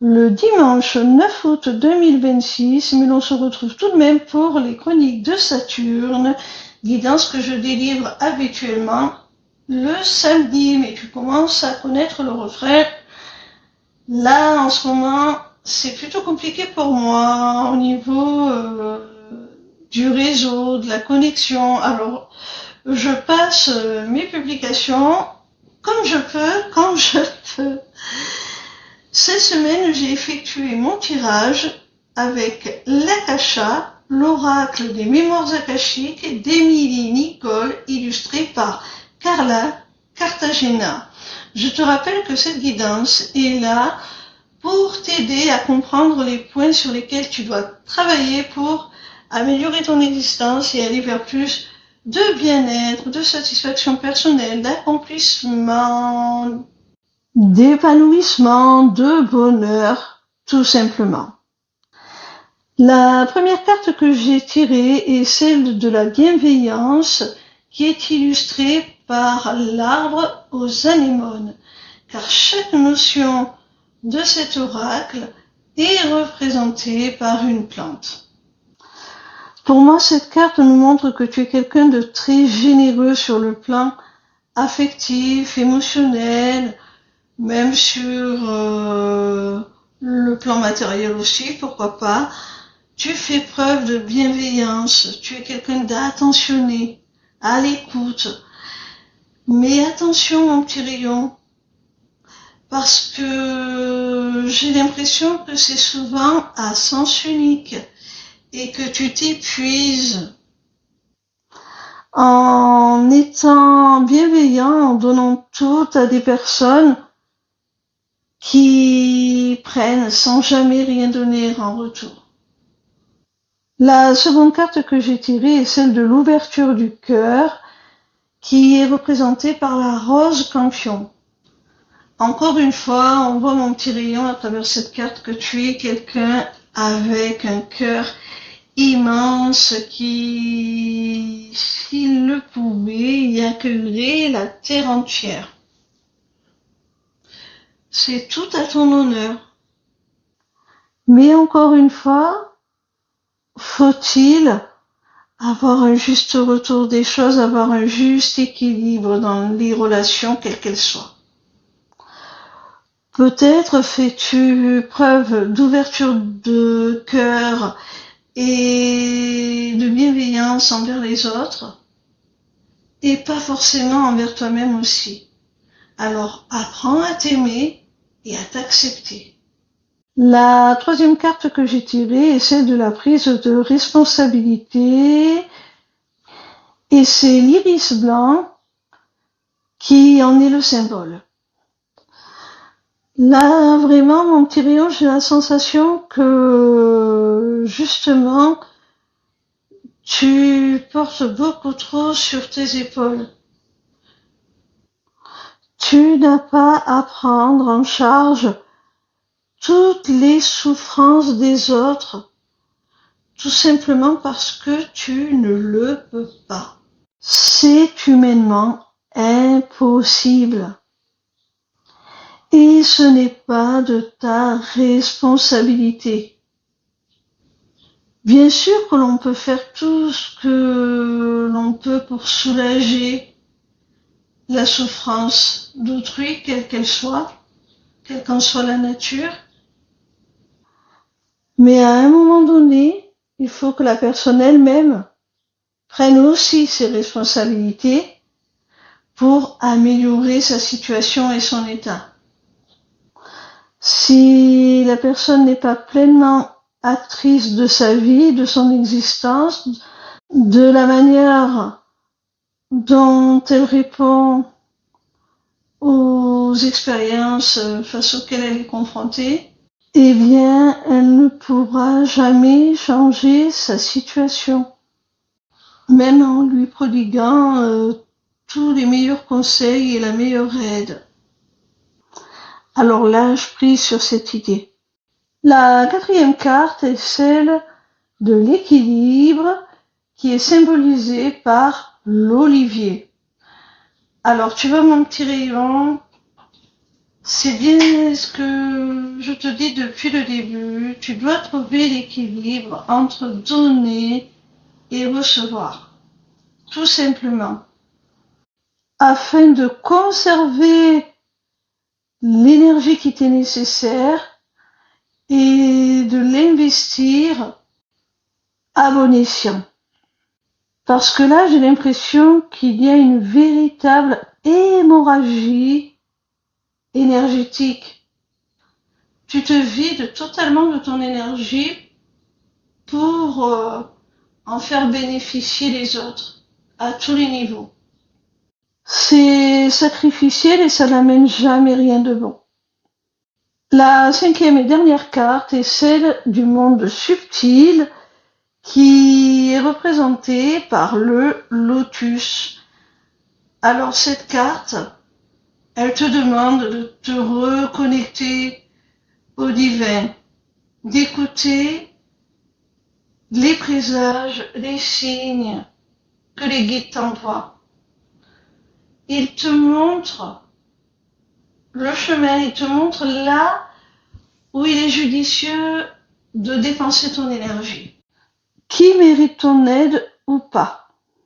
le dimanche 9 août 2026, mais l'on se retrouve tout de même pour les chroniques de Saturne, guidance que je délivre habituellement le samedi, mais tu commences à connaître le refrain. Là, en ce moment, c'est plutôt compliqué pour moi au niveau du réseau, de la connexion. Alors, je passe mes publications comme je peux, quand je peux. Cette semaine, j'ai effectué mon tirage avec l'Akasha, l'oracle des mémoires akashiques d'Émilie Nicole, illustré par Carla Cartagena. Je te rappelle que cette guidance est là pour t'aider à comprendre les points sur lesquels tu dois travailler pour améliorer ton existence et aller vers plus de bien-être, de satisfaction personnelle, d'accomplissement, d'épanouissement, de bonheur, tout simplement. La première carte que j'ai tirée est celle de la bienveillance, qui est illustrée par l'arbre aux anémones, car chaque notion de cet oracle est représentée par une plante. Pour moi, cette carte nous montre que tu es quelqu'un de très généreux sur le plan affectif, émotionnel, même sur le plan matériel aussi, pourquoi pas. Tu fais preuve de bienveillance, tu es quelqu'un d'attentionné, à l'écoute. Mais attention mon petit rayon, parce que j'ai l'impression que c'est souvent à sens unique et que tu t'épuises en étant bienveillant, en donnant tout à des personnes qui prennent sans jamais rien donner en retour. La seconde carte que j'ai tirée est celle de l'ouverture du cœur, qui est représentée par la rose campion. Encore une fois, on voit mon petit rayon à travers cette carte que tu es quelqu'un avec un cœur immense qui, s'il le pouvait, y accueillerait la terre entière. C'est tout à ton honneur. Mais encore une fois, faut-il avoir un juste retour des choses, avoir un juste équilibre dans les relations, quelles qu'elles soient. Peut-être fais-tu preuve d'ouverture de cœur et de bienveillance envers les autres, et pas forcément envers toi-même aussi. Alors apprends à t'aimer et à t'accepter. La troisième carte que j'ai tirée est celle de la prise de responsabilité, et c'est l'iris blanc qui en est le symbole. Là, vraiment, mon petit rayon, j'ai la sensation que, justement, tu portes beaucoup trop sur tes épaules. Tu n'as pas à prendre en charge toutes les souffrances des autres, tout simplement parce que tu ne le peux pas. C'est humainement impossible. Et ce n'est pas de ta responsabilité. Bien sûr que l'on peut faire tout ce que l'on peut pour soulager la souffrance d'autrui, quelle qu'elle soit, quelle qu'en soit la nature. Mais à un moment donné, il faut que la personne elle-même prenne aussi ses responsabilités pour améliorer sa situation et son état. Si la personne n'est pas pleinement actrice de sa vie, de son existence, de la manière dont elle répond aux expériences face auxquelles elle est confrontée, eh bien, elle ne pourra jamais changer sa situation, même en lui prodiguant tous les meilleurs conseils et la meilleure aide. Alors là, je prie sur cette idée. La quatrième carte est celle de l'équilibre, qui est symbolisée par l'olivier. Alors tu vois mon petit rayon, C'est bien ce que je te dis depuis le début. Tu dois trouver l'équilibre entre donner et recevoir. Tout simplement. Afin de conserver l'énergie qui t'est nécessaire et de l'investir à bon escient. Parce que là, j'ai l'impression qu'il y a une véritable hémorragie énergétique. Tu te vides totalement de ton énergie pour en faire bénéficier les autres à tous les niveaux. C'est sacrificiel et ça n'amène jamais rien de bon. La 5e et dernière carte est celle du monde subtil qui est représentée par le lotus. Alors cette carte, elle te demande de te reconnecter au divin, d'écouter les présages, les signes que les guides t'envoient. Ils te montrent le chemin, ils te montrent là où il est judicieux de dépenser ton énergie. Qui mérite ton aide ou pas.